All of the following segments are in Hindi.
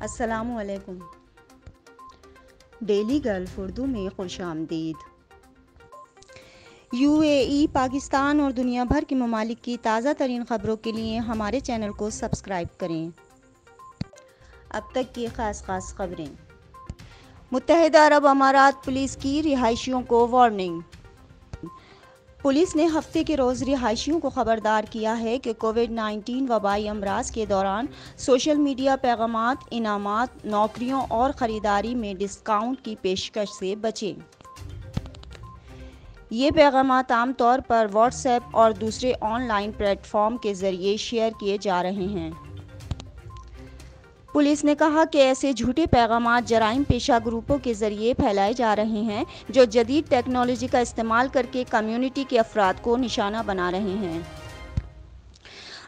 अस्सलामुअलैकुम। डेली गल्फ उर्दू में खुशामदीद। यूएई, पाकिस्तान और दुनिया भर के ममालिक की ताज़ा तरीन ख़बरों के लिए हमारे चैनल को सब्सक्राइब करें। अब तक की ख़ास ख़बरें। मुत्तहिदा अरब अमारात पुलिस की रिहायशियों को वार्निंग। पुलिस ने हफ्ते के रोज़ रिहायशियों को ख़बरदार किया है कि कोविड-19 वबाई अमराज के दौरान सोशल मीडिया पैगामात, इनामात, नौकरियों और ख़रीदारी में डिस्काउंट की पेशकश से बचें। ये पैगामात आम तौर पर व्हाट्सएप और दूसरे ऑनलाइन प्लेटफॉर्म के ज़रिए शेयर किए जा रहे हैं। पुलिस ने कहा कि ऐसे झूठे पैगामात जराइम पेशा ग्रुपों के ज़रिए फैलाए जा रहे हैं जो जदीद टेक्नोलॉजी का इस्तेमाल करके कम्युनिटी के अफराद को निशाना बना रहे हैं।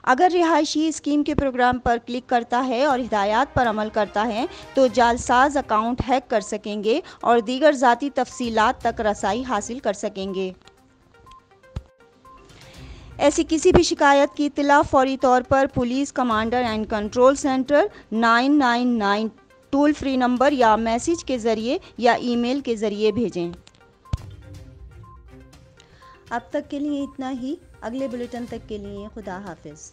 अगर रिहायशी स्कीम के प्रोग्राम पर क्लिक करता है और हिदायत पर अमल करता है तो जालसाज अकाउंट हैक कर सकेंगे और दीगर ज़ाती तफसीलात तक रसाई हासिल कर सकेंगे। ऐसी किसी भी शिकायत की इत्तला फौरी तौर पर police commander and control centre 999 toll free number या मैसेज के ज़रिए या ईमेल के ज़रिए भेजें। अब तक के लिए इतना ही। अगले बुलेटिन तक के लिए खुदा हाफिज़।